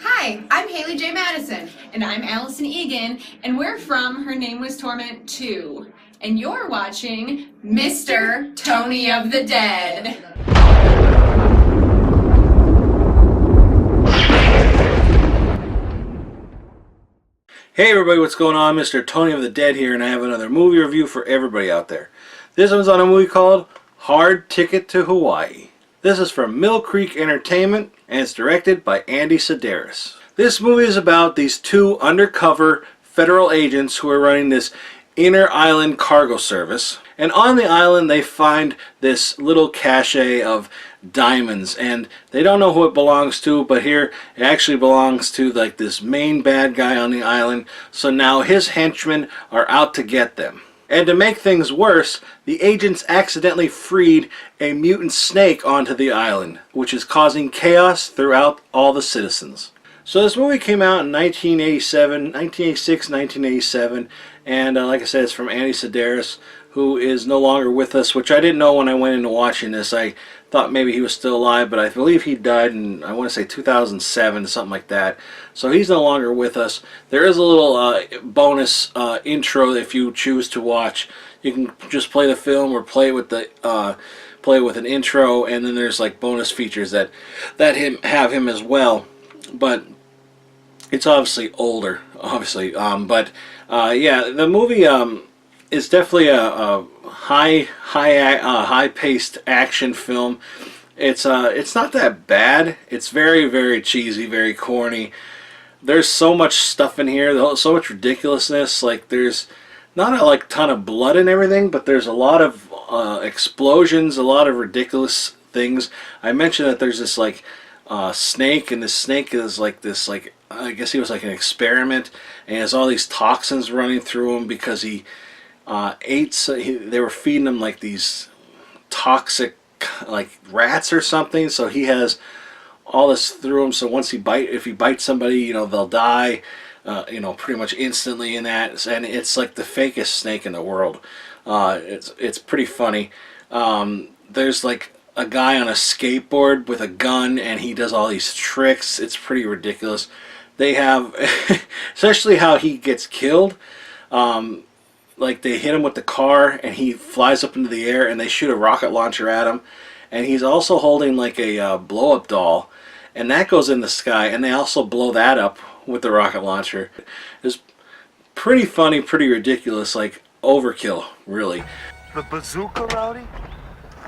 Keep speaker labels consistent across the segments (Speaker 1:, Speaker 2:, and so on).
Speaker 1: Hi, I'm Haley J. Madison. And I'm Allison Egan, and we're from Her Name Was Torment 2. And you're watching Mr. Tony of the Dead.
Speaker 2: Hey everybody, what's going on? Mr. Tony of the Dead here, and I have another movie review for everybody out there. This one's on a movie called Hard Ticket to Hawaii. This is from Mill Creek Entertainment, and it's directed by Andy Sedaris. This movie is about these two undercover federal agents who are running this inter-island cargo service. And on the island they find this little cache of diamonds, and they don't know who it belongs to, but here it actually belongs to like this main bad guy on the island. So now his henchmen are out to get them. And to make things worse, the agents accidentally freed a mutant snake onto the island, which is causing chaos throughout all the citizens. So this movie came out in 1986, 1987, and like I said, it's from Andy Sedaris, who is no longer with us, which I didn't know when I went into watching this. I thought maybe he was still alive, but I believe he died in, I want to say 2007, something like that. So he's no longer with us. There is a little bonus intro if you choose to watch. You can just play the film or play with the play with an intro, and then there's like bonus features that have him as well. But it's obviously older, obviously. Yeah, the movie is definitely a high-paced action film. It's not that bad. It's very, very cheesy, very corny. There's so much stuff in here, so much ridiculousness. Like, there's not a ton of blood and everything, but there's a lot of explosions, a lot of ridiculous things. I mentioned that there's this snake, and this snake is this I guess he was like an experiment, and he has all these toxins running through him because he they were feeding him like these toxic rats or something, so he has all this through him. So once if he bites somebody, they'll die pretty much instantly in that. And it's like the fakest snake in the world. It's pretty funny. There's like a guy on a skateboard with a gun, and he does all these tricks. It's pretty ridiculous. They have especially how he gets killed. Like, they hit him with the car and he flies up into the air, and they shoot a rocket launcher at him, and he's also holding like a blow-up doll, and that goes in the sky, and they also blow that up with the rocket launcher. It's pretty funny, pretty ridiculous, like overkill, really.
Speaker 3: The bazooka, Rowdy?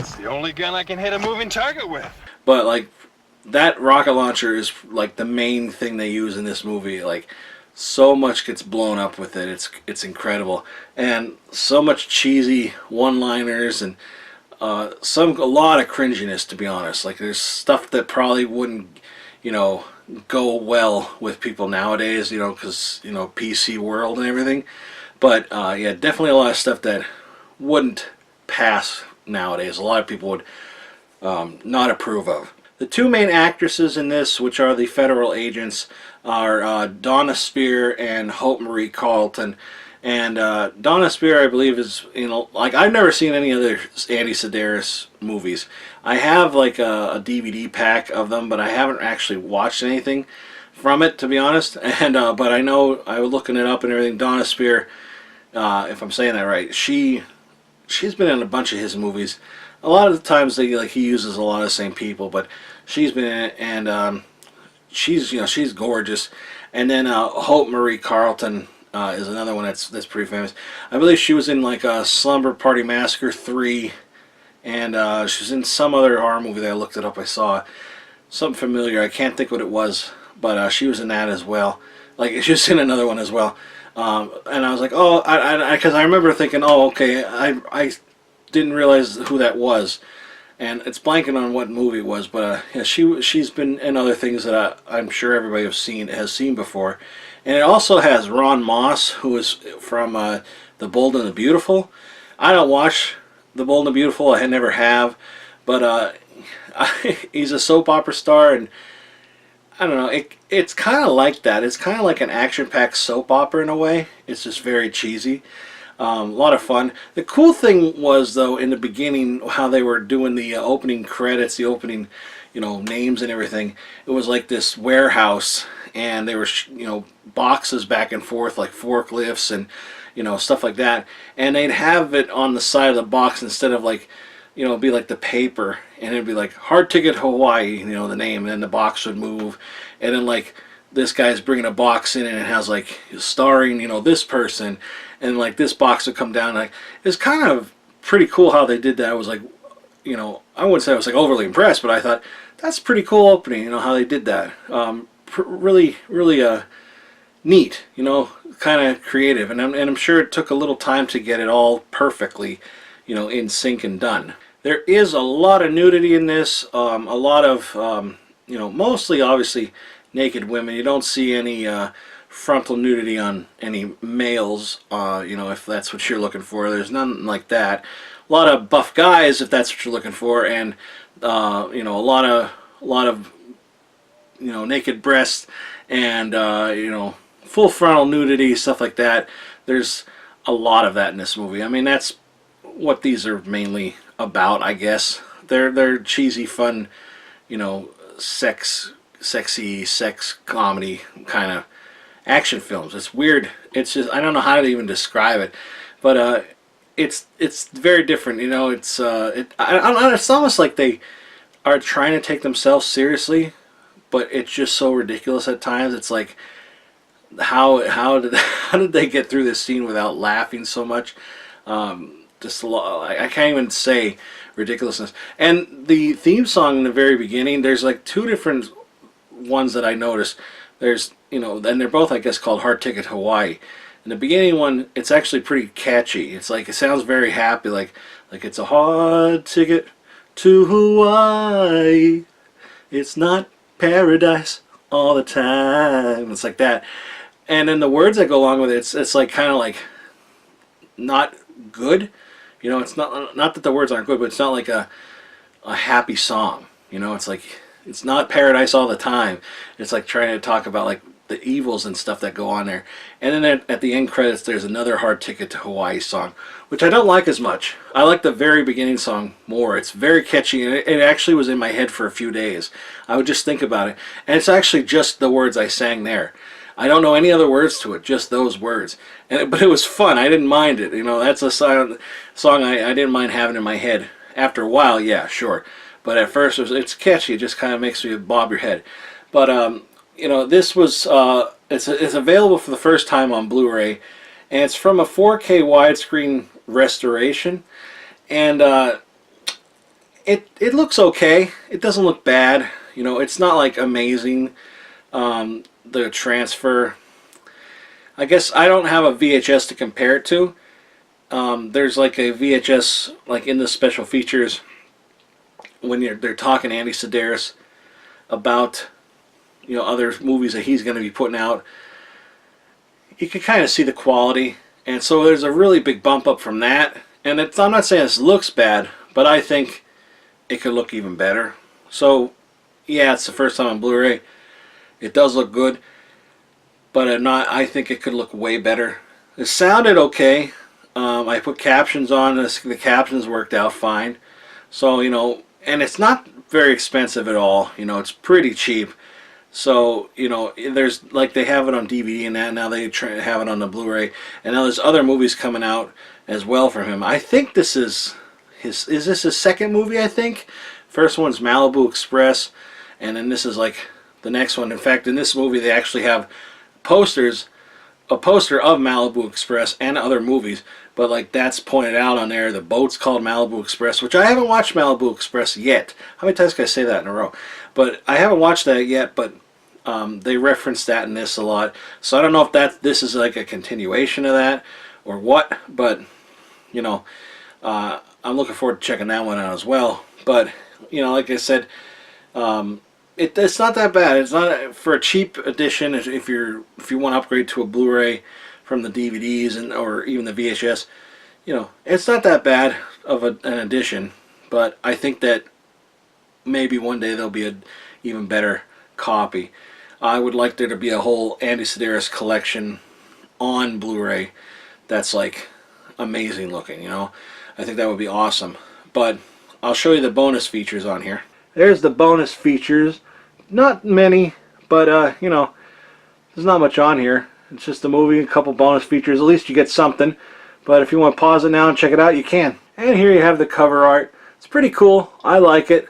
Speaker 3: It's the only gun I can hit a moving target with.
Speaker 2: But like, that rocket launcher is like the main thing they use in this movie. Like, so much gets blown up with it. It's incredible, and so much cheesy one-liners, and a lot of cringiness, to be honest. Like, there's stuff that probably wouldn't go well with people nowadays, because PC world and everything. But yeah, definitely a lot of stuff that wouldn't pass nowadays. A lot of people would not approve of. The two main actresses in this, which are the federal agents, are Donna Spear and Hope Marie Carlton. And Donna Spear, I believe, is, I've never seen any other Andy Sedaris movies. I have like a DVD pack of them, but I haven't actually watched anything from it, to be honest. And but I know, I was looking it up and everything, Donna Spear, if I'm saying that right, she's been in a bunch of his movies. A lot of the times he uses a lot of the same people, but she's been in it, and she's gorgeous. And then Hope Marie Carlton is another one that's pretty famous. I believe she was in like Slumber Party Massacre 3, and she was in some other horror movie that I looked it up. I saw something familiar. I can't think what it was, but she was in that as well. Like, she was in another one as well. And I was like, oh, because I remember thinking, oh, okay, I didn't realize who that was, and it's blanking on what movie it was, but yeah, she's been in other things that I'm sure everybody has seen before. And it also has Ron Moss, who is from The Bold and the Beautiful. I don't watch The Bold and the Beautiful, I never have, but he's a soap opera star, and I don't know, it's kind of like that. It's kind of like an action-packed soap opera in a way. It's just very cheesy. A lot of fun. The cool thing was, though, in the beginning, how they were doing the opening credits, the opening, names and everything. It was like this warehouse, and there were boxes back and forth like forklifts and stuff like that, and they'd have it on the side of the box instead of like it'd be like the paper, and it'd be like hard ticket Hawaii, the name, and then the box would move, and then like this guy's bringing a box in, and it has like starring this person, and like this box would come down. Like, it's kind of pretty cool how they did that. I was like, I wouldn't say I was like overly impressed, but I thought that's pretty cool opening, how they did that. Really neat, kind of creative, and I'm sure it took a little time to get it all perfectly in sync and done. There is a lot of nudity in this, a lot of mostly obviously naked women. You don't see any frontal nudity on any males, if that's what you're looking for. There's none like that. A lot of buff guys, if that's what you're looking for, and a lot of naked breasts and full frontal nudity, stuff like that. There's a lot of that in this movie. I mean, that's what these are mainly about, I guess. They're cheesy, fun, sexy sex comedy kind of action films. It's weird. It's just, I don't know how to even describe it, but it's very different. It's almost like they are trying to take themselves seriously, but it's just so ridiculous at times. It's like, how did they get through this scene without laughing so much? Just a lot. I can't even say ridiculousness. And the theme song in the very beginning, there's like two different ones that I noticed. There's and they're both, I guess, called Hard Ticket Hawaii. And the beginning one, it's actually pretty catchy. It's like, it sounds very happy, like it's a hard ticket to Hawaii. It's not paradise all the time. It's like that. And then the words that go along with it, it's like kind of like not good. It's not that the words aren't good, but it's not like a happy song. It's like, it's not paradise all the time. It's like trying to talk about like the evils and stuff that go on there. And then at the end credits, there's another Hard Ticket to Hawaii song, which I don't like as much. I like the very beginning song more. It's very catchy, and it actually was in my head for a few days. I would just think about it, and it's actually just the words I sang there. I don't know any other words to it, just those words. But it was fun. I didn't mind it. That's a song I didn't mind having in my head. After a while, yeah, sure. But at first, it's catchy. It just kind of makes you bob your head. But this was it's available for the first time on Blu-ray, and it's from a 4K widescreen restoration, and it looks okay. It doesn't look bad. It's not like amazing. The transfer, I guess I don't have a VHS to compare it to. There's like a VHS, like in the special features, when they're talking to Andy Sedaris about other movies that he's going to be putting out. You can kind of see the quality, and so there's a really big bump up from that. And I'm not saying this looks bad, but I think it could look even better. So yeah, it's the first time on Blu-ray. It does look good, but I think it could look way better. It sounded okay. I put captions on. The captions worked out fine. So, and it's not very expensive at all. It's pretty cheap. So, there's, like, they have it on DVD and that. Now they have it on the Blu-ray. And now there's other movies coming out as well from him. I think this is this his second movie, I think? First one's Malibu Express. And then this is, like, the next one. In fact, in this movie, they actually have posters, a poster of Malibu Express and other movies, but like that's pointed out on there. The boat's called Malibu Express, which I haven't watched Malibu Express yet. How many times can I say that in a row? But I haven't watched that yet, but they reference that in this a lot. So I don't know if this is like a continuation of that or what, but I'm looking forward to checking that one out as well. But like I said, it's not that bad. It's not for a cheap edition. If you want to upgrade to a Blu-ray from the DVDs or even the VHS, it's not that bad of an edition. But I think that maybe one day there'll be an even better copy. I would like there to be a whole Andy Sedaris collection on Blu-ray that's like amazing looking. I think that would be awesome. But I'll show you the bonus features on here. there's the bonus features. Not many, but you know, there's not much on here. It's just a movie, a couple bonus features. At least you get something. But if you want to pause it now and check it out, you can. And here you have the cover art. It's pretty cool. I like it.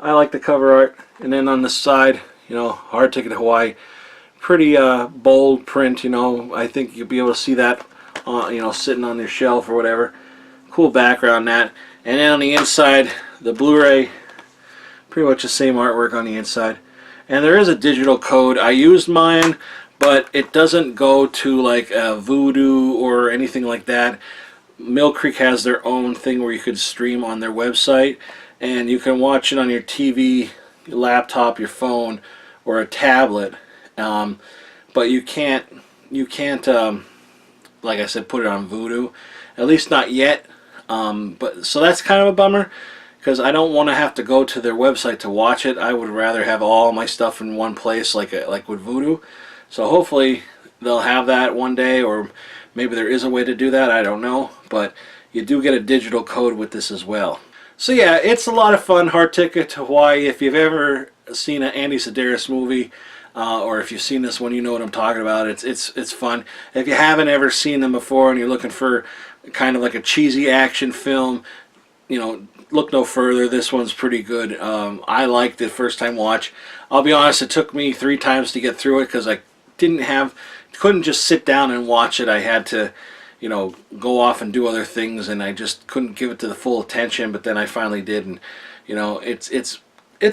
Speaker 2: I like the cover art. And then on the side, you know, Hard Ticket to Hawaii. Pretty bold print, you know. I think you'll be able to see that, you know, sitting on your shelf or whatever. Cool background that. And then on the inside, the Blu-ray, pretty much the same artwork on the inside. And there is a digital code. I used mine, but it doesn't go to like Vudu or anything like that. Mill Creek has their own thing where you could stream on their website, and you can watch it on your TV, your laptop, your phone, or a tablet. But you can't, like I said, put it on Vudu. At least not yet. But so that's kind of a bummer, because I don't want to have to go to their website to watch it. I would rather have all my stuff in one place, like with Vudu. So hopefully they'll have that one day, or maybe there is a way to do that. I don't know, but you do get a digital code with this as well. So yeah, it's a lot of fun. Hard Ticket to Hawaii. If you've ever seen an Andy Sedaris movie, or if you've seen this one, you know what I'm talking about. It's fun. If you haven't ever seen them before and you're looking for kind of like a cheesy action film, you know, look no further. This one's pretty good. I liked it first time watch. I'll be honest, it took me 3 times to get through it because I couldn't just sit down and watch it. I had to, you know, go off and do other things, and I just couldn't give it to the full attention. But then I finally did, and you know, it's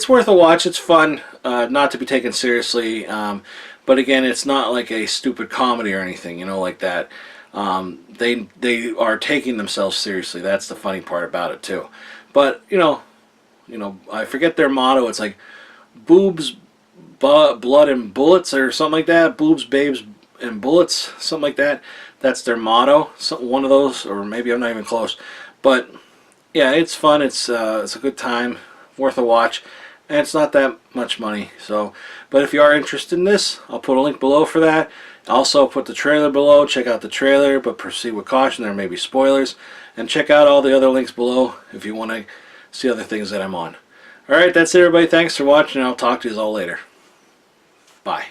Speaker 2: worth a watch. It's fun, not to be taken seriously. But again, it's not like a stupid comedy or anything, you know, like that. They are taking themselves seriously. That's the funny part about it too. But you know, I forget their motto. It's like boobs, blood, and bullets, or something like that. Boobs, babes, and bullets, something like that. That's their motto. One of those, or maybe I'm not even close. But yeah, it's fun. It's a good time, worth a watch, and it's not that much money. So, but if you are interested in this, I'll put a link below for that. Also, put the trailer below. Check out the trailer, but proceed with caution. There may be spoilers. And check out all the other links below if you want to see other things that I'm on. Alright, that's it, everybody. Thanks for watching, and I'll talk to you all later. Bye.